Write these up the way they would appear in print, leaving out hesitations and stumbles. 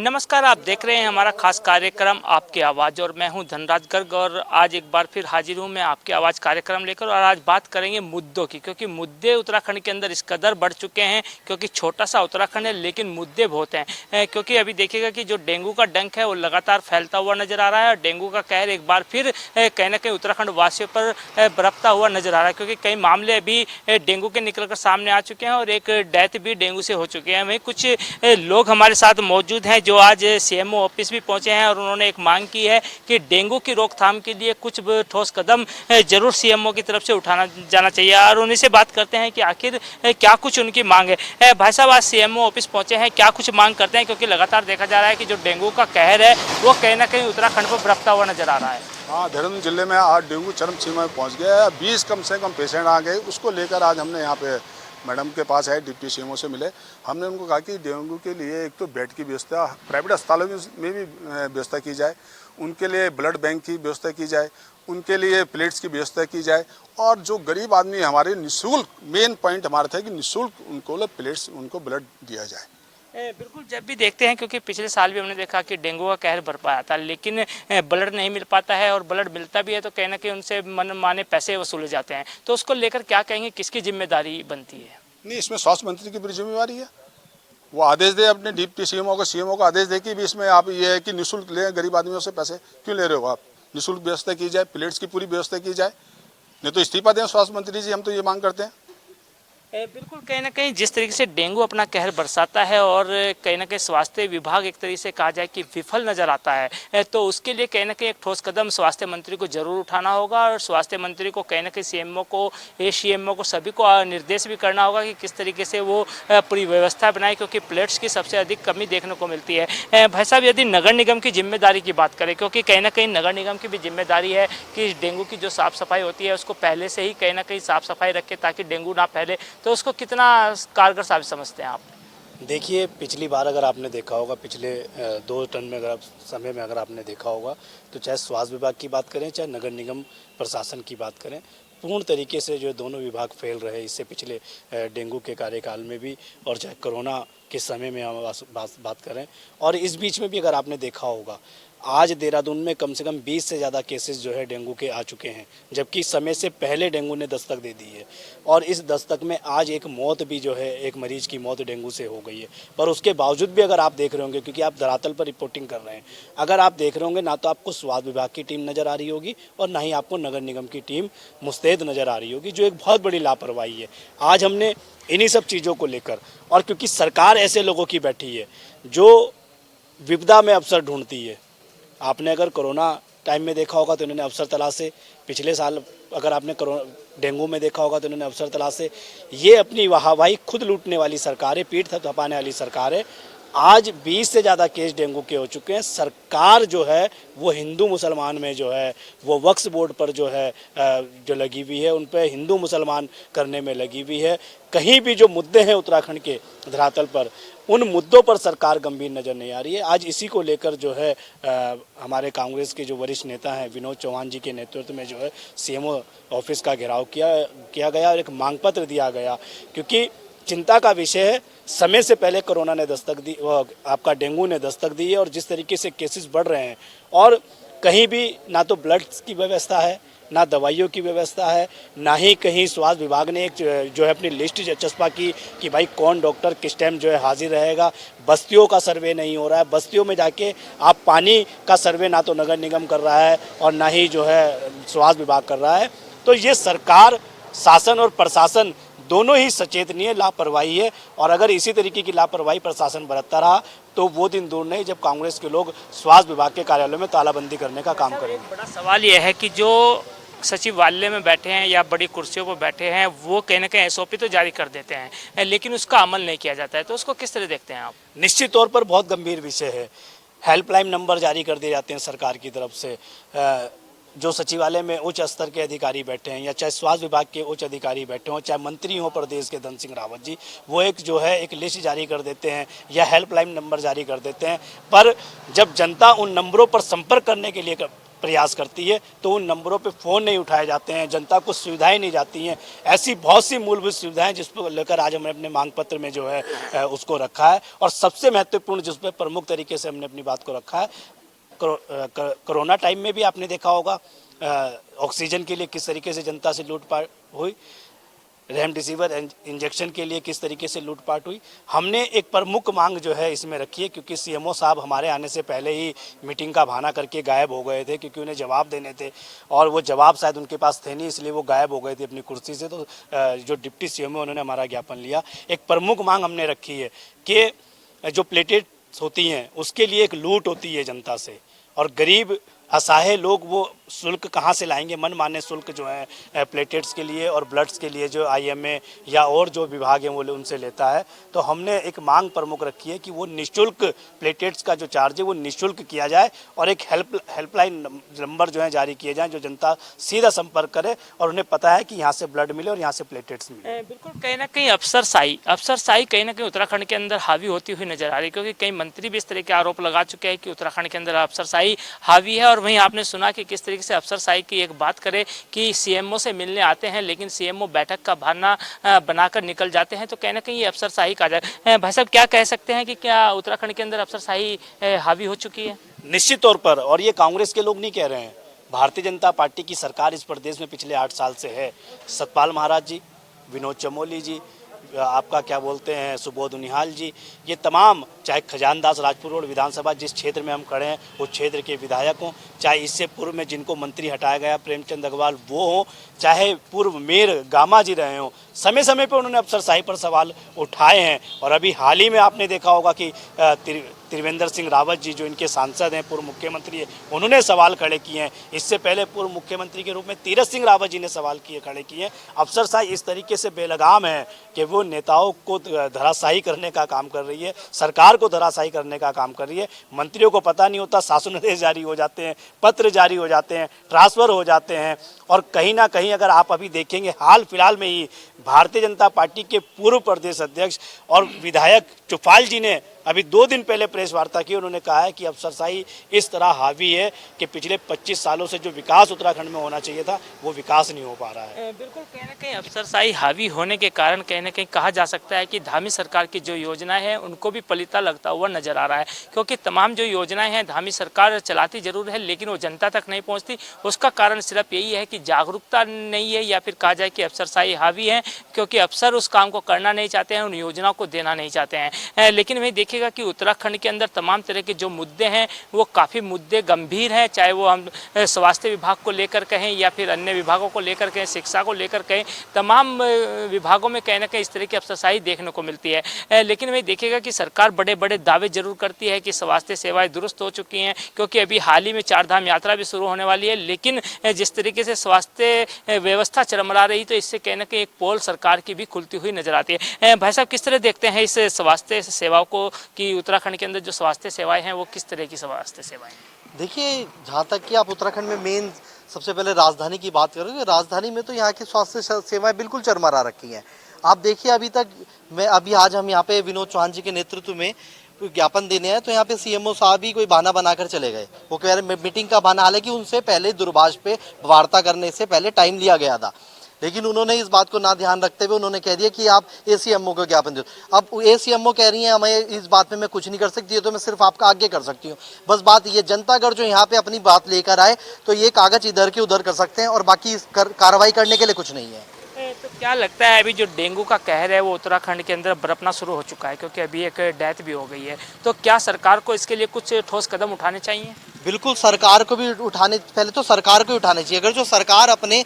नमस्कार, आप देख रहे हैं हमारा खास कार्यक्रम आपकी आवाज़ और मैं हूं धनराज गर्ग और आज एक बार फिर हाजिर हूं मैं आपकी आवाज़ कार्यक्रम लेकर। और आज बात करेंगे मुद्दों की, क्योंकि मुद्दे उत्तराखंड के अंदर इस कदर बढ़ चुके हैं, क्योंकि छोटा सा उत्तराखंड है लेकिन मुद्दे बहुत हैं। क्योंकि अभी देखिएगा कि जो डेंगू का डंक है वो लगातार फैलता हुआ नजर आ रहा है और डेंगू का कहर एक बार फिर कहीं ना कहीं उत्तराखंड वासियों पर बरपता हुआ नजर आ रहा है, क्योंकि कई मामले अभी डेंगू के निकलकर सामने आ चुके हैं और एक डेथ भी डेंगू से हो चुके हैं। वहीं कुछ लोग हमारे साथ मौजूद हैं जो आज सीएमओ ऑफिस भी पहुंचे हैं और उन्होंने एक मांग की है कि डेंगू की रोकथाम के लिए कुछ ठोस कदम जरूर सीएमओ की तरफ से उठाना जाना चाहिए। और उन्हीं से बात करते हैं कि आखिर क्या कुछ उनकी मांग है। भाई साहब, आज सीएमओ ऑफिस पहुंचे हैं, क्या कुछ मांग करते हैं, क्योंकि लगातार देखा जा रहा है कि जो डेंगू का कहर है वो कहीं ना कहीं उत्तराखंड पर बरपता हुआ नजर आ रहा है। हाँ, देहरादून जिले में आज डेंगू चरम सीमा में पहुंच गया है। 20 कम से कम पेशेंट आ गए। उसको लेकर आज हमने यहाँ पे मैडम के पास है, डिप्टी सीएमओ से मिले। हमने उनको कहा कि डेंगू के लिए एक तो बेड की व्यवस्था प्राइवेट अस्पतालों में भी व्यवस्था की जाए, उनके लिए ब्लड बैंक की व्यवस्था की जाए, उनके लिए प्लेट्स की व्यवस्था की जाए और जो गरीब आदमी हमारे निःशुल्क, मेन पॉइंट हमारा था कि निःशुल्क उनको प्लेट्स, उनको ब्लड दिया जाए। बिल्कुल, जब भी देखते हैं, क्योंकि पिछले साल भी हमने देखा कि डेंगू का कहर बरपाया था लेकिन ब्लड नहीं मिल पाता है और ब्लड मिलता भी है तो कहीं ना कहीं उनसे मन माने पैसे वसूले जाते हैं। तो उसको लेकर क्या कहेंगे, किसकी जिम्मेदारी बनती है? नहीं, इसमें स्वास्थ्य मंत्री की पूरी जिम्मेवारी है। वो आदेश दे अपने डिप्टी सीएमओ को आदेश दे कि भी इसमें आप ये है कि निःशुल्क लें, गरीब आदमियों से पैसे क्यों ले रहे हो आप? निःशुल्क व्यवस्था की जाए, प्लेट्स की पूरी व्यवस्था की जाए, नहीं तो इस्तीफा दें स्वास्थ्य मंत्री जी। हम तो ये मांग करते हैं। बिल्कुल, कहीं ना कहीं जिस तरीके से डेंगू अपना कहर बरसाता है और कहीं ना कहीं स्वास्थ्य विभाग एक तरीके से कहा जाए कि विफल नज़र आता है, तो उसके लिए कहीं ना कहीं एक ठोस कदम स्वास्थ्य मंत्री को जरूर उठाना होगा और स्वास्थ्य मंत्री को कहीं ना कहीं सीएमओ को, एसीएमओ को, सभी को निर्देश भी करना होगा कि किस तरीके से वो पूरी व्यवस्था बनाए, क्योंकि प्लेट्स की सबसे अधिक कमी देखने को मिलती है। भाई साहब, यदि नगर निगम की जिम्मेदारी की बात करें, क्योंकि कहीं ना कहीं नगर निगम की भी जिम्मेदारी है कि डेंगू की जो साफ़ सफाई होती है उसको पहले से ही कहीं ना कहीं साफ़ सफाई रखे ताकि डेंगू ना फैले, तो उसको कितना कारगर साबित समझते हैं आप? देखिए, पिछली बार अगर आपने देखा होगा, पिछले 2 टर्म में समय में अगर आपने देखा होगा, तो चाहे स्वास्थ्य विभाग की बात करें चाहे नगर निगम प्रशासन की बात करें, पूर्ण तरीके से जो दोनों विभाग फेल रहे। इससे पिछले डेंगू के कार्यकाल में भी और चाहे कोरोना के समय में हम बात करें, और इस बीच में भी अगर आपने देखा होगा, आज देहरादून में कम से कम 20 से ज़्यादा केसेस जो है डेंगू के आ चुके हैं, जबकि समय से पहले डेंगू ने दस्तक दे दी है। और इस दस्तक में आज एक मौत भी जो है, एक मरीज की मौत डेंगू से हो गई है। पर उसके बावजूद भी अगर आप देख रहे होंगे, क्योंकि आप धरातल पर रिपोर्टिंग कर रहे हैं, अगर आप देख रहे होंगे ना तो आपको स्वास्थ्य विभाग की टीम नज़र आ रही होगी और ना ही आपको नगर निगम की टीम मुस्तैद नज़र आ रही होगी, जो एक बहुत बड़ी लापरवाही है। आज हमने इन्हीं सब चीज़ों को लेकर, और क्योंकि सरकार ऐसे लोगों की बैठी है जो विपदा में अवसर ढूंढती है। आपने अगर कोरोना टाइम में देखा होगा तो इन्होंने अवसर तलाशे, पिछले साल अगर आपने डेंगू में देखा होगा तो इन्होंने अवसर तलाशे। ये अपनी वाहवाही खुद लूटने वाली सरकार है, पीठ थपथपाने वाली सरकार है। आज 20 से ज़्यादा केस डेंगू के हो चुके हैं। सरकार जो है वो हिंदू मुसलमान में जो है वो वक्फ बोर्ड पर जो है जो लगी हुई है, उन पर हिंदू मुसलमान करने में लगी हुई है। कहीं भी जो मुद्दे हैं उत्तराखंड के धरातल पर, उन मुद्दों पर सरकार गंभीर नज़र नहीं आ रही है। आज इसी को लेकर जो है हमारे कांग्रेस के जो वरिष्ठ नेता हैं विनोद चौहान जी के नेतृत्व में जो है सीएमओ ऑफिस का घेराव किया गया और एक मांग पत्र दिया गया, क्योंकि चिंता का विषय है। समय से पहले कोरोना ने दस्तक दी, आपका डेंगू ने दस्तक दी है, और जिस तरीके से केसेस बढ़ रहे हैं और कहीं भी ना तो ब्लड की व्यवस्था है, ना दवाइयों की व्यवस्था है, ना ही कहीं स्वास्थ्य विभाग ने एक जो है अपनी लिस्ट चस्पा की कि भाई कौन डॉक्टर किस टाइम जो है हाजिर रहेगा। बस्तियों का सर्वे नहीं हो रहा है। बस्तियों में जाके आप पानी का सर्वे ना तो नगर निगम कर रहा है और ना ही जो है स्वास्थ्य विभाग कर रहा है। तो ये सरकार, शासन और प्रशासन दोनों ही सचेतनीय लापरवाही है, और अगर इसी तरीके की लापरवाही प्रशासन बरतता रहा तो वो दिन दूर नहीं जब कांग्रेस के लोग स्वास्थ्य विभाग के कार्यालयों में तालाबंदी करने का काम करेंगे। बड़ा सवाल यह है कि जो सचिवालय में बैठे हैं या बड़ी कुर्सियों पर बैठे हैं वो कहीं ना कहीं एसओपी तो जारी कर देते हैं लेकिन उसका अमल नहीं किया जाता है, तो उसको किस तरह देखते हैं आप? निश्चित तौर पर बहुत गंभीर विषय है। हेल्पलाइन नंबर जारी कर दिए जाते हैं सरकार की तरफ से। जो सचिवालय में उच्च स्तर के अधिकारी बैठे हैं, या चाहे स्वास्थ्य विभाग के उच्च अधिकारी बैठे हों, चाहे मंत्री हों प्रदेश के धन सिंह रावत जी, वो एक जो है एक लिस्ट जारी कर देते हैं या हेल्पलाइन नंबर जारी कर देते हैं। पर जब जनता उन नंबरों पर संपर्क करने के लिए प्रयास करती है तो उन नंबरों पे फ़ोन नहीं उठाए जाते हैं, जनता को सुविधाएं नहीं जाती हैं। ऐसी बहुत सी मूलभूत सुविधाएं जिस पर लेकर आज हमने अपने मांग पत्र में जो है उसको रखा है। और सबसे महत्वपूर्ण जिस पर प्रमुख तरीके से हमने अपनी बात को रखा है, कोरोना टाइम में भी आपने देखा होगा ऑक्सीजन के लिए किस तरीके से जनता से लूटपाट हुई, रेमडेसिविर इंजेक्शन के लिए किस तरीके से लूटपाट हुई। हमने एक प्रमुख मांग जो है इसमें रखी है, क्योंकि सीएमओ साहब हमारे आने से पहले ही मीटिंग का बहाना करके गायब हो गए थे, क्योंकि उन्हें जवाब देने थे और वो जवाब शायद उनके पास थे नहीं, इसलिए वो गायब हो गए थे अपनी कुर्सी से। तो जो डिप्टी सीएमओ उन्होंने हमारा ज्ञापन लिया। एक प्रमुख मांग हमने रखी है कि जो प्लेटेट्स होती हैं उसके लिए एक लूट होती है जनता से, और गरीब असहाय लोग वो शुल्क कहाँ से लाएंगे, मनमाने शुल्क जो है प्लेटेट्स के लिए और ब्लड्स के लिए जो आईएमए या और जो विभाग हैं वो उनसे लेता है। तो हमने एक मांग प्रमुख रखी है कि वो निःशुल्क प्लेटेट्स का जो चार्ज है वो निःशुल्क किया जाए, और एक हेल्पलाइन नंबर जो है जारी किए जाएँ जो जनता सीधा संपर्क करे और उन्हें पता है कि यहाँ से ब्लड मिले और यहाँ से प्लेटेट्स मिले। बिल्कुल, कहीं ना कहीं अफसरशाही कहीं ना कहीं उत्तराखंड के अंदर हावी होती हुई नजर आ रही है, क्योंकि कई मंत्री भी इस तरह के आरोप लगा चुके हैं कि उत्तराखंड के अंदर अफसरशाही हावी है। और वहीं आपने सुना कि किस तरीके से अफसरशाही की एक बात करें कि सीएमओ से मिलने आते हैं लेकिन सीएमओ बैठक का बहाना बनाकर निकल जाते हैं, तो कहीं ना कहीं ये अफसरशाही कहा जाए। भाई साहब, क्या कह सकते हैं कि क्या उत्तराखंड के अंदर अफसरशाही हावी हो चुकी है? निश्चित तौर पर, और ये कांग्रेस के लोग नहीं कह रहे हैं, भारतीय जनता पार्टी की सरकार इस प्रदेश में पिछले 8 साल से है। सतपाल महाराज जी, विनोद चमोली जी, आपका क्या बोलते हैं सुबोध उनिहाल जी, ये तमाम, चाहे खजानदास राजपुर रोड विधानसभा जिस क्षेत्र में हम खड़े हैं उस क्षेत्र के विधायक हों, चाहे इससे पूर्व में जिनको मंत्री हटाया गया प्रेमचंद अग्रवाल वो हों, चाहे पूर्व मेयर गामा जी रहे हों, समय समय पर उन्होंने अफसरशाही पर सवाल उठाए हैं। और अभी हाल ही में आपने देखा होगा कि त्रिवेंद्र सिंह रावत जी जो इनके सांसद हैं, पूर्व मुख्यमंत्री है, उन्होंने सवाल खड़े किए हैं। इससे पहले पूर्व मुख्यमंत्री के रूप में तीरथ सिंह रावत जी ने सवाल खड़े किए हैं। अफसरशाही इस तरीके से बेलगाम है कि वो नेताओं को धराशायी करने का काम कर रही है, सरकार को धराशायी करने का काम कर रही है। मंत्रियों को पता नहीं होता, शासनादेश जारी हो जाते हैं, पत्र जारी हो जाते हैं, ट्रांसफ़र हो जाते हैं। और कहीं ना कहीं अगर आप अभी देखेंगे, हाल फिलहाल में ही भारतीय जनता पार्टी के पूर्व प्रदेश अध्यक्ष और विधायक चौपाल जी ने अभी 2 दिन पहले प्रेस वार्ता की। उन्होंने कहा है कि अफसरशाही इस तरह हावी है कि पिछले 25 सालों से जो विकास उत्तराखंड में होना चाहिए था वो विकास नहीं हो पा रहा है। बिल्कुल, कहीं ना कहीं अफसरशाही हावी होने के कारण कहीं ना कहीं कहा जा सकता है कि धामी सरकार की जो योजनाएं हैं उनको भी पलीता लगता हुआ नजर आ रहा है, क्योंकि तमाम जो योजनाएं हैं धामी सरकार चलाती जरूर है लेकिन वो जनता तक नहीं पहुँचती। उसका कारण सिर्फ यही है कि जागरूकता नहीं है, या फिर कहा जाए कि अफसरशाही हावी है क्योंकि अफसर उस काम को करना नहीं चाहते हैं, उन योजनाओं को देना नहीं चाहते हैं। लेकिन वही देखिएगा कि उत्तराखंड के अंदर तमाम तरह के जो मुद्दे हैं वो काफ़ी मुद्दे गंभीर हैं, चाहे वो हम स्वास्थ्य विभाग को लेकर कहें या फिर अन्य विभागों को लेकर कहें, शिक्षा को लेकर कहें, तमाम विभागों में कहीं ना कहीं इस तरह की अफसरशाही देखने को मिलती है। लेकिन वही देखिएगा कि सरकार बड़े बड़े दावे जरूर करती है कि स्वास्थ्य सेवाएं दुरुस्त हो चुकी हैं, क्योंकि अभी हाल ही में 4 धाम यात्रा भी शुरू होने वाली है। लेकिन जिस तरीके से स्वास्थ्य व्यवस्था चरमरा रही तो इससे कहीं ना कहीं एक पोल सरकार की भी खुलती हुई नजर आती है। भाई साहब, किस तरह देखते हैं इस स्वास्थ्य सेवाओं को कि उत्तराखंड के अंदर जो स्वास्थ्य सेवाएं हैं वो किस तरह की स्वास्थ्य सेवाएं हैं? देखिए, जहाँ तक कि आप उत्तराखंड में मेन सबसे पहले राजधानी की बात करोगे, राजधानी में तो यहाँ की स्वास्थ्य सेवाएं बिल्कुल चरमरा रखी हैं। आप देखिए, अभी आज हम यहाँ पे विनोद चौहान जी के नेतृत्व में ज्ञापन देने हैं, तो यहाँ पे सीएमओ साहब ही कोई बहाना बनाकर चले गए। वो कह रहे मीटिंग का बहाना, हालांकि उनसे पहले दूरभाष पे वार्ता करने से पहले टाइम लिया गया था, लेकिन उन्होंने इस बात को ना ध्यान रखते हुए उन्होंने कह दिया कि आप एसीएमओ को ज्ञापन दो। अब एसीएमओ कह रही है हमें इस बात में मैं कुछ नहीं कर सकती, तो मैं सिर्फ आपका आगे कर सकती हूँ। बस बात ये, जनता अगर जो यहाँ पे अपनी बात लेकर आए तो ये कागज इधर के उधर कर सकते हैं और बाकी कार्रवाई करने के लिए कुछ नहीं है। तो क्या लगता है अभी जो डेंगू का कहर है वो उत्तराखंड के अंदर बरपना शुरू हो चुका है, क्योंकि अभी एक डेथ भी हो गई है, तो क्या सरकार को इसके लिए कुछ ठोस कदम उठाने चाहिए? बिल्कुल, सरकार को भी पहले तो सरकार को उठाने चाहिए। अगर जो सरकार अपने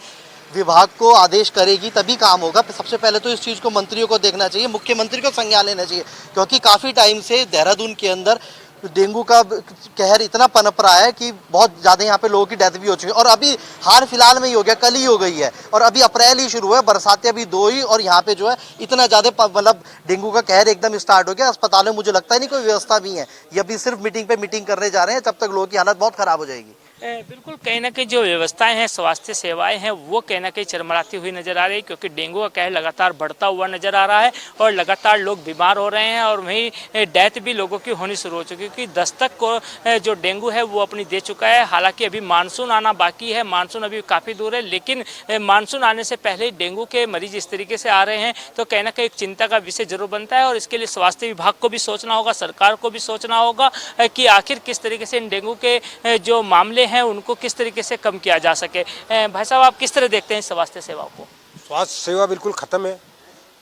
विभाग को आदेश करेगी तभी काम होगा। सबसे पहले तो इस चीज़ को मंत्रियों को देखना चाहिए, मुख्यमंत्री को संज्ञान लेना चाहिए, क्योंकि काफ़ी टाइम से देहरादून के अंदर डेंगू का कहर इतना पनप रहा है कि बहुत ज़्यादा यहाँ पे लोगों की डेथ भी हो चुकी है। और अभी हाल फिलहाल में ही हो गया, कल ही हो गई है, और अभी अप्रैल ही शुरू है, बरसातें अभी 2 ही, और यहाँ पे जो है इतना ज़्यादा मतलब डेंगू का कहर एकदम स्टार्ट हो गया। अस्पतालों में मुझे लगता है नहीं कोई व्यवस्था भी है, ये अभी सिर्फ मीटिंग पे मीटिंग करने जा रहे हैं, तब तक लोगों की हालत बहुत ख़राब हो जाएगी। बिल्कुल कहीं ना कहीं जो व्यवस्थाएं हैं स्वास्थ्य सेवाएं हैं वो कहीं ना कहीं चरमराती हुई नजर आ रही है, क्योंकि डेंगू का कहर लगातार बढ़ता हुआ नजर आ रहा है और लगातार लोग बीमार हो रहे हैं और वहीं डेथ भी लोगों की होनी शुरू हो चुकी है, क्योंकि दस्तक को जो डेंगू है वो अपनी दे चुका है। हालांकि अभी मानसून आना बाकी है, मानसून अभी काफ़ी दूर है, लेकिन मानसून आने से पहले ही डेंगू के मरीज इस तरीके से आ रहे हैं तो कहीं ना कहीं एक चिंता का विषय जरूर बनता है। और इसके लिए स्वास्थ्य विभाग को भी सोचना होगा, सरकार को भी सोचना होगा कि आखिर किस तरीके से इन डेंगू के जो मामले हैं उनको किस तरीके से कम किया जा सके। भाई साहब, आप किस तरह देखते हैं स्वास्थ्य सेवाओं को? स्वास्थ्य सेवा बिल्कुल ख़त्म है,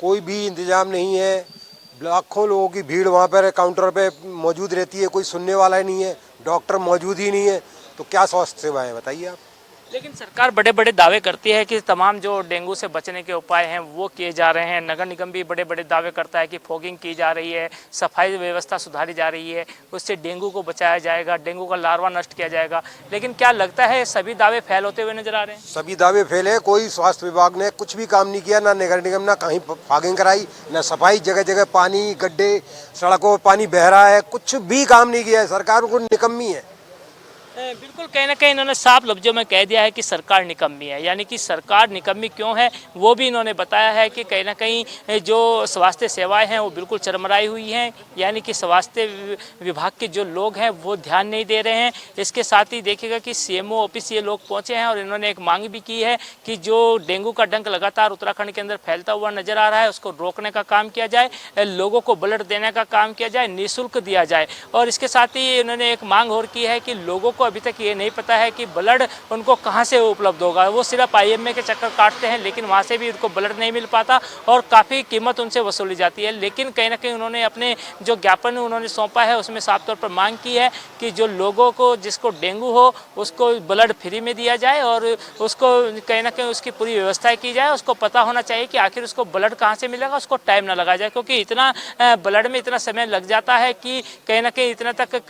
कोई भी इंतजाम नहीं है। लाखों लोगों की भीड़ वहाँ पर काउंटर पे मौजूद रहती है, कोई सुनने वाला ही नहीं है, डॉक्टर मौजूद ही नहीं है, तो क्या स्वास्थ्य सेवा है बताइए आप। लेकिन सरकार बड़े बड़े दावे करती है कि तमाम जो डेंगू से बचने के उपाय हैं वो किए जा रहे हैं। नगर निगम भी बड़े बड़े दावे करता है कि फॉगिंग की जा रही है, सफाई व्यवस्था सुधारी जा रही है, उससे डेंगू को बचाया जाएगा, डेंगू का लार्वा नष्ट किया जाएगा। लेकिन क्या लगता है सभी दावे फेल होते हुए नजर आ रहे हैं? सभी दावे फेल है, कोई स्वास्थ्य विभाग ने कुछ भी काम नहीं किया, ना नगर निगम ना कहीं फॉगिंग कराई, ना सफाई, जगह जगह पानी, गड्ढे, सड़कों पर पानी बह रहा है, कुछ भी काम नहीं किया है। सरकार को निकम्मी है। बिल्कुल कहीं ना कहीं इन्होंने साफ लफ्जों में कह दिया है कि सरकार निकम्मी है। यानी कि सरकार निकम्मी क्यों है वो भी इन्होंने बताया है कि कहीं ना कहीं जो स्वास्थ्य सेवाएं हैं वो बिल्कुल चरमराई हुई हैं। यानी कि स्वास्थ्य विभाग के जो लोग हैं वो ध्यान नहीं दे रहे हैं। इसके साथ ही देखिएगा कि सीएमओ ऑफिस ये लोग पहुंचे हैं और इन्होंने एक मांग भी की है कि जो डेंगू का डंक लगातार उत्तराखंड के अंदर फैलता हुआ नजर आ रहा है उसको रोकने का काम किया जाए, लोगों को ब्लड देने का काम किया जाए, निःशुल्क दिया जाए। और इसके साथ ही इन्होंने एक मांग और की है कि लोगों को अभी तक ये नहीं पता है कि ब्लड उनको कहाँ से उपलब्ध होगा। वो सिर्फ आईएमए के चक्कर काटते हैं लेकिन वहाँ से भी उनको ब्लड नहीं मिल पाता और काफ़ी कीमत उनसे वसूली जाती है। लेकिन कहीं ना कहीं उन्होंने अपने जो ज्ञापन उन्होंने सौंपा है उसमें साफ तौर पर मांग की है कि जो लोगों को जिसको डेंगू हो उसको ब्लड फ्री में दिया जाए और उसको कहीं ना कहीं उसकी पूरी व्यवस्था की जाए। उसको पता होना चाहिए कि आखिर उसको ब्लड कहाँ से मिलेगा, उसको टाइम ना लगाया जाए, क्योंकि इतना ब्लड में इतना समय लग जाता है कि कहीं ना कहीं इतना तक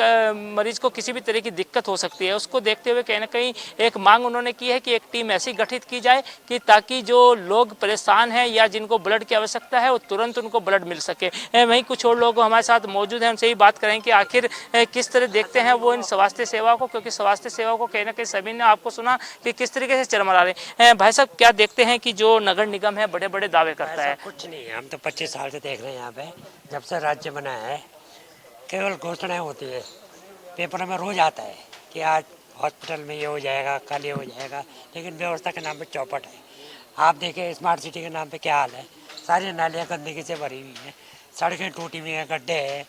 मरीज को किसी भी तरह की दिक्कत हो सकती है। उसको देखते हुए कहीं ना कहीं एक मांग उन्होंने की है कि एक टीम ऐसी गठित की जाए कि ताकि जो लोग परेशान हैं या जिनको ब्लड की आवश्यकता है वो तुरंत उनको ब्लड मिल सके। वहीं कुछ और लोग हमारे साथ मौजूद हैं, उनसे ही बात करें कि आखिर किस तरह देखते हैं वो इन स्वास्थ्य सेवा को, क्योंकि स्वास्थ्य सेवा को कहीं ना कहीं सभी ने आपको सुना कि किस तरीके से चरमरा रहे हैं। भाई साहब, क्या देखते हैं कि जो नगर निगम है बड़े बड़े दावे करता है? कुछ नहीं, हम तो 25 साल से देख रहे हैं यहाँ पे, जब से राज्य बना है केवल घोषणाएं होती है, पेपर में रोज आता है कि आज हॉस्पिटल में ये हो जाएगा, कल ये हो जाएगा, लेकिन व्यवस्था के नाम पे चौपट है। आप देखें स्मार्ट सिटी के नाम पे क्या हाल है, सारी नालियाँ गंदगी से भरी हुई हैं, सड़कें टूटी हुई हैं, गड्ढे हैं।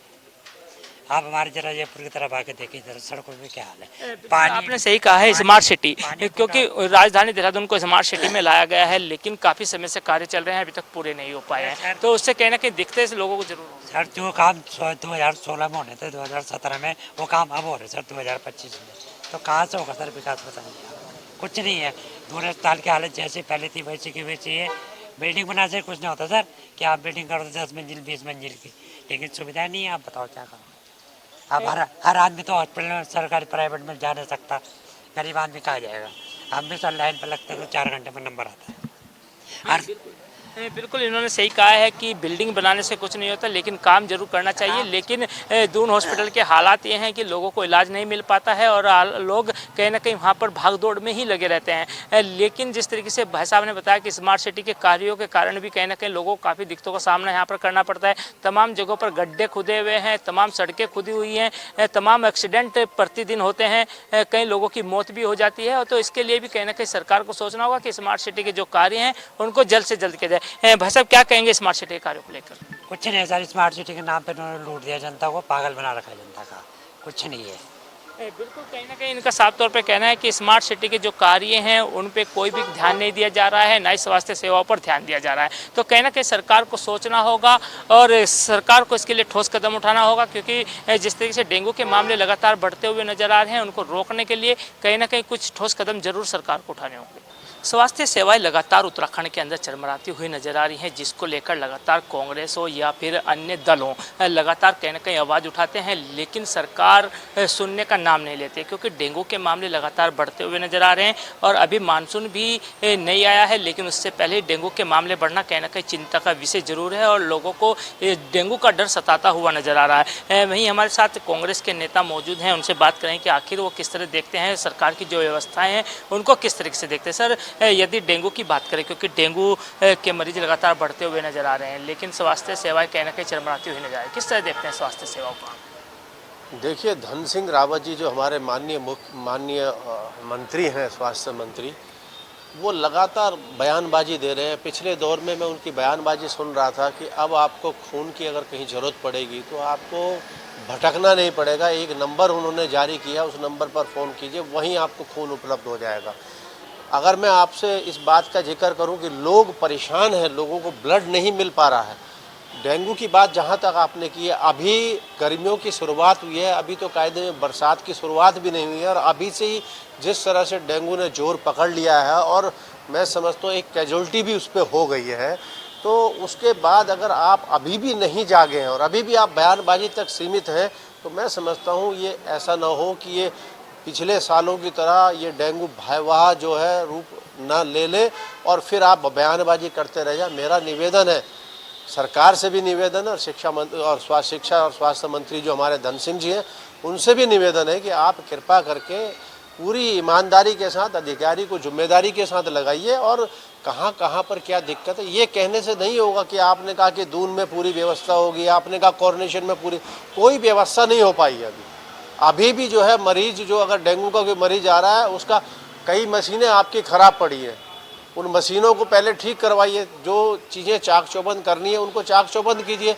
आप हमारे जरा जयपुर की तरफ आके देखिए जरा सड़कों में क्या हाल है। पानी, आपने सही कहा है, स्मार्ट सिटी, क्योंकि राजधानी देहरादून को स्मार्ट सिटी में लाया गया है लेकिन काफ़ी समय से कार्य चल रहे हैं, अभी तक पूरे नहीं हो पाए हैं, तो उससे कहीं ना कहीं दिखते से लोगों को जरूर होगा। सर जो काम 2016 में होने थे 2017 में वो काम अब हो रहे सर 2025 में, तो कहाँ से होगा सर विकास? बताइए आप। कुछ नहीं है, दूर अस्पताल की हालत जैसे पहले थी वैसी की वैसी है। बिल्डिंग बनाने से कुछ नहीं होता सर कि आप बिल्डिंग करो 10 मंजिल 20 मंजिल की, लेकिन सुविधा नहीं है। आप बताओ क्या करो? अब हर आदमी तो हॉस्पिटल में सरकारी प्राइवेट में जा नहीं सकता, गरीब आदमी कहाँ जाएगा? हम भी सर लाइन पर लगते हैं तो 4 घंटे में नंबर आता है। बिल्कुल इन्होंने सही कहा है कि बिल्डिंग बनाने से कुछ नहीं होता लेकिन काम जरूर करना चाहिए। लेकिन दून हॉस्पिटल के हालात ये हैं कि लोगों को इलाज नहीं मिल पाता है और लोग कहीं ना कहीं वहाँ पर भाग दौड़ में ही लगे रहते हैं। लेकिन जिस तरीके से भाई साहब ने बताया कि स्मार्ट सिटी के कार्यों के कारण भी कहीं ना कहीं लोगों को काफ़ी दिक्कतों का सामना यहाँ पर करना पड़ता है। तमाम जगहों पर गड्ढे खुदे हुए हैं, तमाम सड़कें खुदी हुई हैं, तमाम एक्सीडेंट प्रतिदिन होते हैं, कई लोगों की मौत भी हो जाती है। और तो इसके लिए भी कहीं ना कहीं सरकार को सोचना होगा कि स्मार्ट सिटी के जो कार्य हैं उनको जल्द से जल्द किया जाए। भाई साहब, क्या कहेंगे स्मार्ट सिटी के कार्यों को लेकर? कुछ नहीं है सर, स्मार्ट सिटी के नाम पे उन्होंने लूट दिया जनता को, पागल बना रखा है जनता का, कुछ नहीं है। बिल्कुल कहीं ना कहीं इनका साफ तौर पे कहना है कि स्मार्ट सिटी के जो कार्य हैं उन पे कोई भी ध्यान नहीं दिया जा रहा है, ना ही स्वास्थ्य सेवाओं पर ध्यान दिया जा रहा है। तो कहीं ना कहीं सरकार को सोचना होगा और सरकार को इसके लिए ठोस कदम उठाना होगा, क्योंकि जिस तरीके से डेंगू के मामले लगातार बढ़ते हुए नजर आ रहे हैं उनको रोकने के लिए कहीं ना कहीं कुछ ठोस कदम जरूर सरकार को उठाने होंगे। स्वास्थ्य सेवाएं लगातार उत्तराखंड के अंदर चरमराती हुई नजर आ रही हैं, जिसको लेकर लगातार कांग्रेस हो या फिर अन्य दल हो लगातार कहीं ना कहीं आवाज़ उठाते हैं, लेकिन सरकार सुनने का नाम नहीं लेती, क्योंकि डेंगू के मामले लगातार बढ़ते हुए नजर आ रहे हैं। और अभी मानसून भी नहीं आया है, लेकिन उससे पहले डेंगू के मामले बढ़ना कहीं ना कहीं चिंता का विषय जरूर है और लोगों को डेंगू का डर सताता हुआ नजर आ रहा है। वहीं हमारे साथ कांग्रेस के नेता मौजूद हैं, उनसे बात करें कि आखिर वो किस तरह देखते हैं सरकार की जो व्यवस्थाएं हैं उनको किस तरीके से देखते हैं। सर, यदि डेंगू की बात करें, क्योंकि डेंगू के मरीज लगातार बढ़ते हुए नजर आ रहे हैं, लेकिन स्वास्थ्य सेवाएं कहीं ना कहीं चरमराती हुई नजर आ रही है, किस तरह देखते हैं स्वास्थ्य सेवाओं को? देखिए, धन सिंह रावत जी जो हमारे माननीय मंत्री हैं, स्वास्थ्य मंत्री, वो लगातार बयानबाजी दे रहे हैं। पिछले दौर में मैं उनकी बयानबाजी सुन रहा था कि अब आपको खून की अगर कहीं ज़रूरत पड़ेगी तो आपको भटकना नहीं पड़ेगा, एक नंबर उन्होंने जारी किया, उस नंबर पर फ़ोन कीजिए, वहीं आपको खून उपलब्ध हो जाएगा। अगर मैं आपसे इस बात का जिक्र करूं कि लोग परेशान हैं, लोगों को ब्लड नहीं मिल पा रहा है। डेंगू की बात जहां तक आपने की है, अभी गर्मियों की शुरुआत हुई है, अभी तो कायदे में बरसात की शुरुआत भी नहीं हुई है और अभी से ही जिस तरह से डेंगू ने जोर पकड़ लिया है और मैं समझता हूँ एक कैजुअल्टी भी उस पर हो गई है, तो उसके बाद अगर आप अभी भी नहीं जागे हैं और अभी भी आप बयानबाजी तक सीमित हैं, तो मैं समझता हूँ ये ऐसा ना हो कि ये पिछले सालों की तरह ये डेंगू भयावह जो है रूप ना ले ले और फिर आप बयानबाजी करते रह जाए। मेरा निवेदन है, सरकार से भी निवेदन है और शिक्षा और स्वास्थ्य मंत्री जो हमारे धन सिंह जी हैं, उनसे भी निवेदन है कि आप कृपा करके पूरी ईमानदारी के साथ अधिकारी को जिम्मेदारी के साथ लगाइए और कहाँ कहाँ पर क्या दिक्कत है। ये कहने से नहीं होगा कि आपने कहा कि दून में पूरी व्यवस्था होगी, आपने कहा कोऑर्डिनेशन में पूरी, कोई व्यवस्था नहीं हो पाई है अभी भी जो है मरीज जो अगर डेंगू का कोई मरीज आ रहा है उसका कई मशीनें आपकी ख़राब पड़ी हैं, उन मशीनों को पहले ठीक करवाइए, जो चीज़ें चाक चौबंद करनी है उनको चाक चौबंद कीजिए,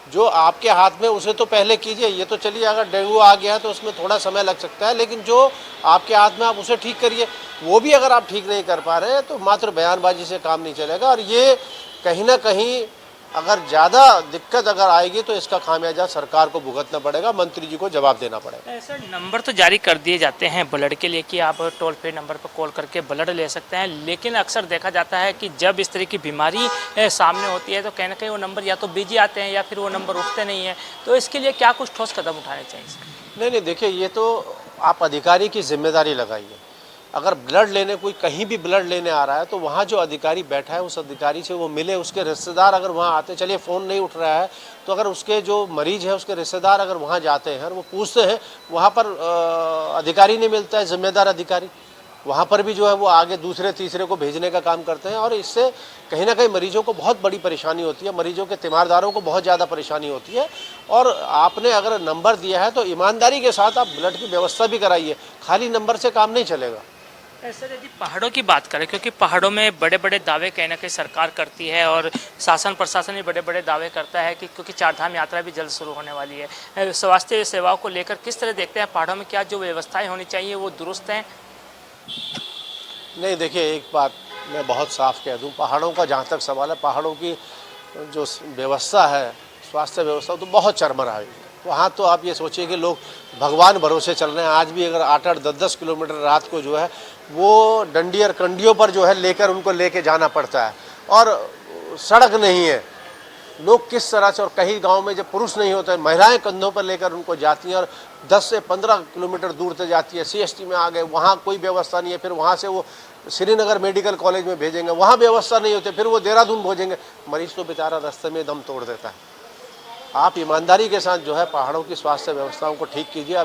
जो आपके हाथ में उसे तो पहले कीजिए। ये तो चलिए अगर डेंगू आ गया है तो उसमें थोड़ा समय लग सकता है, लेकिन जो आपके हाथ में आप उसे ठीक करिए। वो भी अगर आप ठीक नहीं कर पा रहे हैं तो मात्र बयानबाजी से काम नहीं चलेगा और ये कहीं ना कहीं अगर ज़्यादा दिक्कत अगर आएगी तो इसका खामियाजा सरकार को भुगतना पड़ेगा, मंत्री जी को जवाब देना पड़ेगा। सर, नंबर तो जारी कर दिए जाते हैं ब्लड के लिए कि आप टोल फ्री नंबर पर कॉल करके ब्लड ले सकते हैं, लेकिन अक्सर देखा जाता है कि जब इस तरह की बीमारी सामने होती है तो कहीं ना कहीं वो नंबर या तो बिजी आते हैं या फिर वो नंबर उठते नहीं हैं, तो इसके लिए क्या कुछ ठोस कदम उठाने चाहिए? नहीं, देखिए, ये तो आप अधिकारी की जिम्मेदारी लगाइए। अगर ब्लड लेने कोई कहीं भी ब्लड लेने आ रहा है तो वहाँ जो अधिकारी बैठा है उस अधिकारी से वो मिले, उसके रिश्तेदार अगर वहाँ आते, चलिए फ़ोन नहीं उठ रहा है तो अगर उसके जो मरीज है उसके रिश्तेदार अगर वहाँ जाते हैं और वो पूछते हैं, वहाँ पर अधिकारी नहीं मिलता है, जिम्मेदार अधिकारी, वहाँ पर भी जो है वो आगे दूसरे तीसरे को भेजने का काम करते हैं और इससे कहीं ना कहीं मरीजों को बहुत बड़ी परेशानी होती है, मरीजों के तीमारदारों को बहुत ज़्यादा परेशानी होती है। और आपने अगर नंबर दिया है तो ईमानदारी के साथ आप ब्लड की व्यवस्था भी कराइए, खाली नंबर से काम नहीं चलेगा। सर, यदि पहाड़ों की बात करें, क्योंकि पहाड़ों में बड़े बड़े दावे कहीं ना कहीं सरकार करती है और शासन प्रशासन भी बड़े बड़े दावे करता है कि क्योंकि चारधाम यात्रा भी जल्द शुरू होने वाली है, स्वास्थ्य सेवाओं को लेकर किस तरह देखते हैं पहाड़ों में, क्या जो व्यवस्थाएं होनी चाहिए वो दुरुस्त हैं? नहीं, देखिए, एक बात मैं बहुत साफ कह दूं, पहाड़ों का जहाँ तक सवाल है, पहाड़ों की जो व्यवस्था है, स्वास्थ्य व्यवस्था तो बहुत चरमरा है। वहाँ तो आप ये सोचिए कि लोग भगवान भरोसे चल रहे हैं। आज भी अगर 8-8, 10-10 किलोमीटर रात को जो है वो डंडी और कंडियों पर जो है लेकर उनको लेके जाना पड़ता है और सड़क नहीं है। लोग किस तरह से, और कई गांव में जब पुरुष नहीं होते, महिलाएं कंधों पर लेकर उनको जाती हैं और 10 से 15 किलोमीटर दूर तक जाती है। CST में आ गए, वहाँ कोई व्यवस्था नहीं है, फिर वहाँ से वो श्रीनगर मेडिकल कॉलेज में भेजेंगे, वहाँ व्यवस्था नहीं होती, फिर वो देहरादून भेजेंगे, मरीज तो बेचारा रास्ते में दम तोड़ देता है। आप ईमानदारी के साथ जो है पहाड़ों की स्वास्थ्य व्यवस्थाओं को ठीक कीजिए।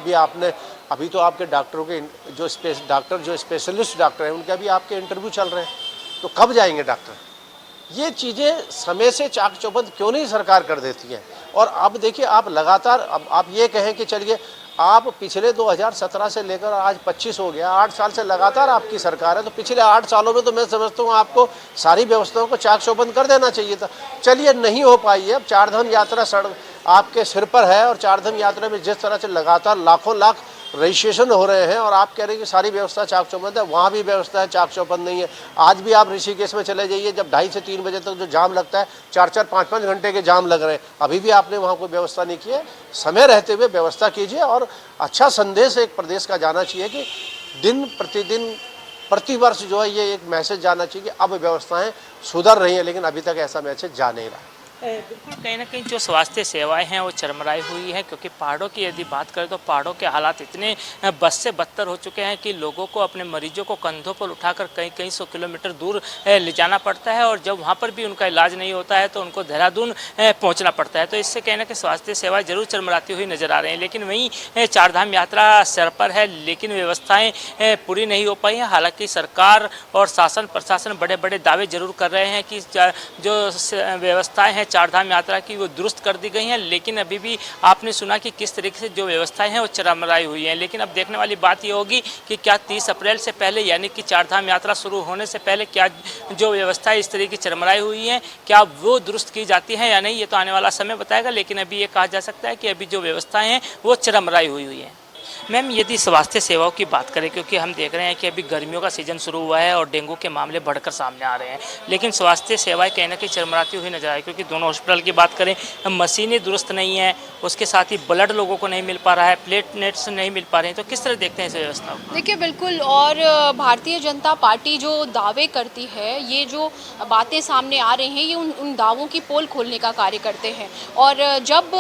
अभी तो आपके डॉक्टरों के जो स्पेशलिस्ट डॉक्टर हैं उनके अभी आपके इंटरव्यू चल रहे हैं, तो कब जाएंगे डॉक्टर? ये चीज़ें समय से चाक चौबंद क्यों नहीं सरकार कर देती है? और अब देखिए, आप लगातार, अब आप ये कहें कि चलिए आप पिछले 2017 से लेकर आज 25 हो गया, 8 साल से लगातार आपकी सरकार है, तो पिछले 8 सालों में तो मैं समझता हूँ आपको सारी व्यवस्थाओं को चाक चौबंद कर देना चाहिए था। चलिए, नहीं हो पाई है। अब चारधाम यात्रा सड़क आपके सिर पर है और चारधाम यात्रा में जिस तरह से लगातार लाखों लाख रजिस्ट्रेशन हो रहे हैं और आप कह रहे हैं कि सारी व्यवस्था चाक चौबंद है, वहाँ भी व्यवस्था है, चाक चौबंद नहीं है। आज भी आप ऋषिकेश में चले जाइए, जब 2:30 से 3 बजे तक जो जाम लगता है, 4-4, 5-5 घंटे के जाम लग रहे हैं, अभी भी आपने वहाँ कोई व्यवस्था नहीं की है। समय रहते हुए व्यवस्था कीजिए और अच्छा संदेश एक प्रदेश का जाना चाहिए कि दिन प्रतिदिन प्रतिवर्ष जो है ये एक मैसेज जाना चाहिए कि अब व्यवस्थाएं सुधर रही हैं, लेकिन अभी तक ऐसा मैसेज जा नहीं रहा। बिल्कुल कहीं ना कहीं जो स्वास्थ्य सेवाएं हैं वो चरमराई हुई है, क्योंकि पहाड़ों की यदि बात करें तो पहाड़ों के हालात इतने बद से बदतर हो चुके हैं कि लोगों को अपने मरीजों को कंधों पर उठाकर कई कई 100 किलोमीटर दूर ले जाना पड़ता है, और जब वहाँ पर भी उनका इलाज नहीं होता है तो उनको देहरादून पहुँचना पड़ता है। तो इससे कहीं ना कहीं स्वास्थ्य सेवाएँ जरूर चरमराती हुई नजर आ रही हैं। लेकिन वहीं चारधाम यात्रा सर पर है, लेकिन व्यवस्थाएँ पूरी नहीं हो पाई हैं। हालाँकि सरकार और शासन प्रशासन बड़े बड़े दावे जरूर कर रहे हैं कि जो व्यवस्थाएँ हैं चारधाम यात्रा की वो दुरुस्त कर दी गई हैं, लेकिन अभी भी आपने सुना कि किस तरीके से जो व्यवस्थाएं हैं वो चरमराई हुई हैं। लेकिन अब देखने वाली बात ये होगी कि क्या 30 अप्रैल से पहले, यानी कि चारधाम यात्रा शुरू होने से पहले, क्या जो व्यवस्थाएं इस तरह की चरमराई हुई हैं क्या वो दुरुस्त की जाती हैं या नहीं, ये तो आने वाला समय बताएगा। लेकिन अभी ये कहा जा सकता है कि अभी जो व्यवस्थाएं हैं वो चरमराई हुई हैं। मैम, यदि स्वास्थ्य सेवाओं की बात करें, क्योंकि हम देख रहे हैं कि अभी गर्मियों का सीजन शुरू हुआ है और डेंगू के मामले बढ़कर सामने आ रहे हैं, लेकिन स्वास्थ्य सेवाएं कहीं ना कहीं चरमराती हुई नजर आ रही है। क्योंकि दोनों हॉस्पिटल की बात करें, मशीनें दुरुस्त नहीं है, उसके साथ ही ब्लड लोगों को नहीं मिल पा रहा है, प्लेटलेट्स नहीं मिल पा रहे हैं। तो किस तरह देखते हैं इस व्यवस्था को? देखिए बिल्कुल, और भारतीय जनता पार्टी जो दावे करती है, ये जो बातें सामने आ रही हैं, ये उन दावों की पोल खोलने का कार्य करते हैं। और जब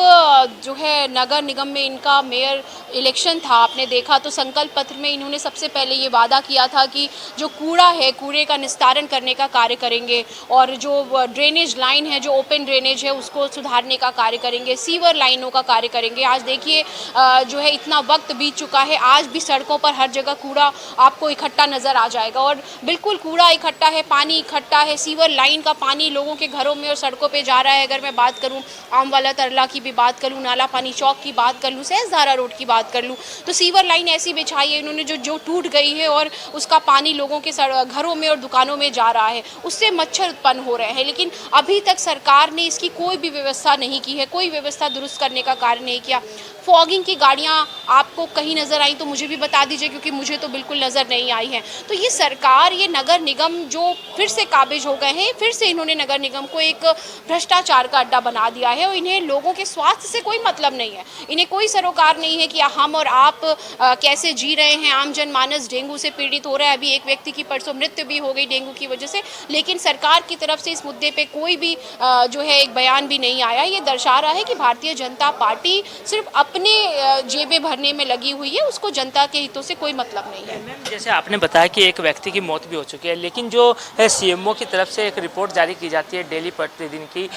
जो है नगर निगम में इनका मेयर इलेक्शन था, आपने देखा तो संकल्प पत्र में इन्होंने सबसे पहले ये वादा किया था कि जो कूड़ा है, कूड़े का निस्तारण करने का कार्य करेंगे, और जो ड्रेनेज लाइन है, जो ओपन ड्रेनेज है, उसको सुधारने का कार्य करेंगे, सीवर लाइनों का कार्य करेंगे। आज देखिए जो है इतना वक्त बीत चुका है, आज भी सड़कों पर हर जगह कूड़ा आपको इकट्ठा नज़र आ जाएगा। और बिल्कुल कूड़ा इकट्ठा है, पानी इकट्ठा है, सीवर लाइन का पानी लोगों के घरों में और सड़कों पर जा रहा है। अगर मैं बात करूँ आमवाला तरला की भी बात करूँ, नाला पानी चौक की बात कर लूँ, सहजधारा रोड की बात कर लूँ, तो सीवर लाइन ऐसी बिछाई है इन्होंने जो टूट गई है, और उसका पानी लोगों के घरों में और दुकानों में जा रहा है, उससे मच्छर उत्पन्न हो रहे हैं। लेकिन अभी तक सरकार ने इसकी कोई भी व्यवस्था नहीं की है, कोई व्यवस्था दुरुस्त करने का कार्य नहीं किया। फॉगिंग की गाड़ियाँ आपको कहीं नज़र आई तो मुझे भी बता दीजिए, क्योंकि मुझे तो बिल्कुल नज़र नहीं आई है। तो ये सरकार, ये नगर निगम जो फिर से काबिज हो गए हैं, फिर से इन्होंने नगर निगम को एक भ्रष्टाचार का अड्डा बना दिया है, और इन्हें लोगों के स्वास्थ्य से कोई मतलब नहीं है। इन्हें कोई सरोकार नहीं है कि हम और आप कैसे जी रहे हैं। आम जनमानस डेंगू से पीड़ित हो रहा है, अभी एक व्यक्ति की परसों मृत्यु भी हो गई डेंगू की वजह से, लेकिन सरकार की तरफ से इस मुद्दे पे कोई भी जो है एक बयान भी नहीं आया। ये दर्शा रहा है कि भारतीय जनता पार्टी सिर्फ अपने जेबें भरने में लगी हुई है, उसको जनता के हितों से कोई मतलब नहीं है। मैम, जैसे आपने बताया कि एक व्यक्ति की मौत भी हो चुकी है, लेकिन जो सीएमओ की तरफ से एक रिपोर्ट जारी की जाती है डेली प्रतिदिन की,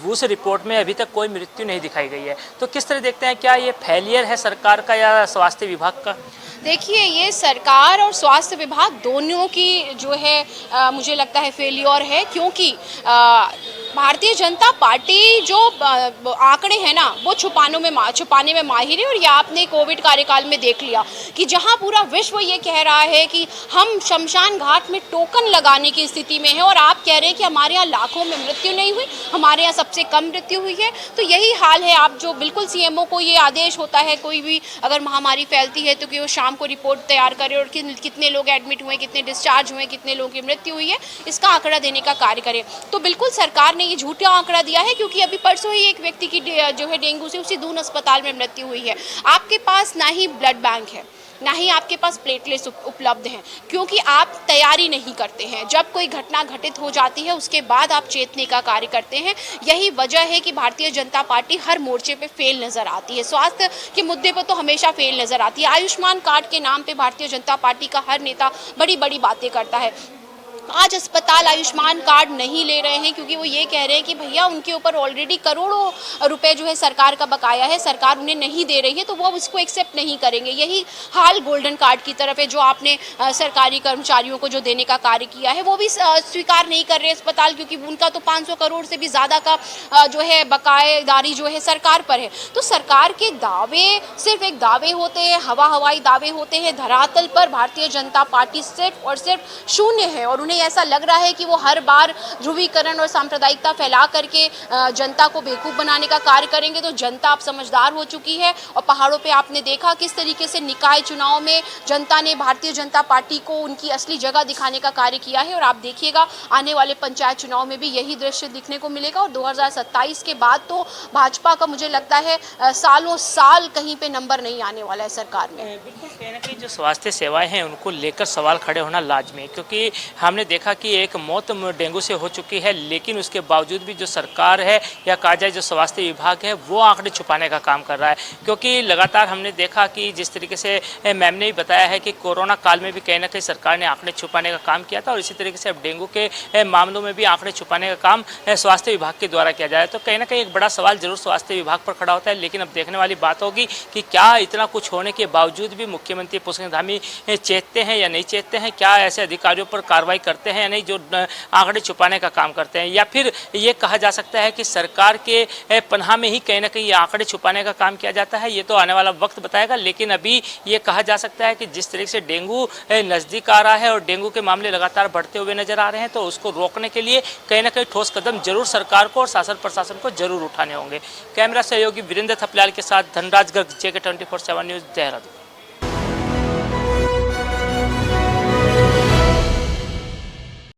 उस रिपोर्ट में अभी तक कोई मृत्यु नहीं दिखाई गई है। तो किस तरह देखते हैं, क्या ये फेलियर है सरकार का या स्वास्थ्य विभाग का? देखिए, ये सरकार और स्वास्थ्य विभाग दोनों की जो है मुझे लगता है फेलियर है, क्योंकि भारतीय जनता पार्टी जो आंकड़े हैं ना, वो छुपाने में माहिर है। और ये आपने कोविड कार्यकाल में देख लिया कि जहां पूरा विश्व ये कह रहा है कि हम शमशान घाट में टोकन लगाने की स्थिति में है, और आप कह रहे हैं कि हमारे यहाँ लाखों में मृत्यु नहीं हुई, हमारे यहाँ सबसे कम मृत्यु हुई है। तो यही हाल है। आप जो बिल्कुल सीएमओ को ये आदेश होता है, कोई भी अगर महामारी फैलती है तो कि वो शाम को रिपोर्ट तैयार करे और कितने लोग एडमिट हुए, कितने डिस्चार्ज हुए, कितने लोगों की मृत्यु हुई है, इसका आंकड़ा देने का कार्य करे। तो बिल्कुल सरकार ने ये झूठा आंकड़ा दिया है, क्योंकि अभी परसों ही एक व्यक्ति की जो है डेंगू से उसी दून अस्पताल में मृत्यु हुई है। आपके पास ना ही ब्लड बैंक है, ना ही आपके पास प्लेटलेट्स उपलब्ध हैं, क्योंकि आप तैयारी नहीं करते हैं। जब कोई घटना घटित हो जाती है उसके बाद आप चेतने का कार्य करते हैं। यही वजह है कि भारतीय जनता पार्टी हर मोर्चे पे फेल नज़र आती है। स्वास्थ्य के मुद्दे पर तो हमेशा फेल नज़र आती है। आयुष्मान कार्ड के नाम पे भारतीय जनता पार्टी का हर नेता बड़ी बड़ी बातें करता है। आज अस्पताल आयुष्मान कार्ड नहीं ले रहे हैं, क्योंकि वो ये कह रहे हैं कि भैया उनके ऊपर ऑलरेडी करोड़ों रुपए जो है सरकार का बकाया है, सरकार उन्हें नहीं दे रही है, तो वो अब इसको एक्सेप्ट नहीं करेंगे। यही हाल गोल्डन कार्ड की तरफ है, जो आपने सरकारी कर्मचारियों को जो देने का कार्य किया है, वो भी स्वीकार नहीं कर रहे अस्पताल, क्योंकि उनका तो 500 करोड़ से भी ज़्यादा का जो है बकायेदारी जो है सरकार पर है। तो सरकार के दावे सिर्फ एक दावे होते हैं, हवाई दावे होते हैं। धरातल पर भारतीय जनता पार्टी सिर्फ और सिर्फ शून्य है, और उन्हें कहीं ऐसा लग रहा है कि वो हर बार ध्रुवीकरण और सांप्रदायिकता फैला करके जनता को बेवकूफ़ बनाने का कार्य करेंगे। तो जनता अब समझदार हो चुकी है और पहाड़ों पे आपने देखा किस तरीके से निकाय चुनाव में जनता ने भारतीय जनता पार्टी को उनकी असली जगह दिखाने का कार्य किया है। और आप देखिएगा आने वाले पंचायत चुनाव में भी यही दृश्य दिखने को मिलेगा। और 2027 के बाद तो भाजपा का मुझे लगता है सालों साल कहीं पे नंबर नहीं आने वाला है सरकार में। बिल्कुल, कहीं ना कहीं जो स्वास्थ्य सेवाएं हैं उनको लेकर सवाल खड़े होना लाजमी है, क्योंकि हमने देखा कि एक मौत डेंगू से हो चुकी है, लेकिन उसके बावजूद भी जो सरकार है या कहा जाए जो स्वास्थ्य विभाग है वो आंकड़े छुपाने का काम कर रहा है। क्योंकि लगातार हमने देखा कि जिस तरीके से मैम ने भी बताया है कि कोरोना काल में भी कहीं ना कहीं सरकार ने आंकड़े छुपाने का काम किया था, और इसी तरीके से अब डेंगू के मामलों में भी आंकड़े छुपाने का काम स्वास्थ्य विभाग के द्वारा किया जाए। तो कहीं ना कहीं एक बड़ा सवाल जरूर स्वास्थ्य विभाग पर खड़ा होता है। लेकिन अब देखने वाली बात होगी कि क्या इतना कुछ होने के बावजूद भी मुख्यमंत्री पुष्कर धामी चेतते हैं या नहीं चेतते हैं, क्या ऐसे अधिकारियों पर कार्रवाई करते हैं या नहीं जो आंकड़े छुपाने का काम करते हैं, या फिर ये कहा जा सकता है कि सरकार के पनाह में ही कहीं ना कहीं ये आंकड़े छुपाने का काम किया जाता है। ये तो आने वाला वक्त बताएगा। लेकिन अभी ये कहा जा सकता है कि जिस तरीके से डेंगू नज़दीक आ रहा है और डेंगू के मामले लगातार बढ़ते हुए नजर आ रहे हैं, तो उसको रोकने के लिए कहीं ना कहीं ठोस कदम जरूर सरकार को और शासन प्रशासन को जरूर उठाने होंगे। कैमरा सहयोगी वीरेंद्र थपलियाल के साथ धनराज गर्ग, JK 24/7 न्यूज़, देहरादून।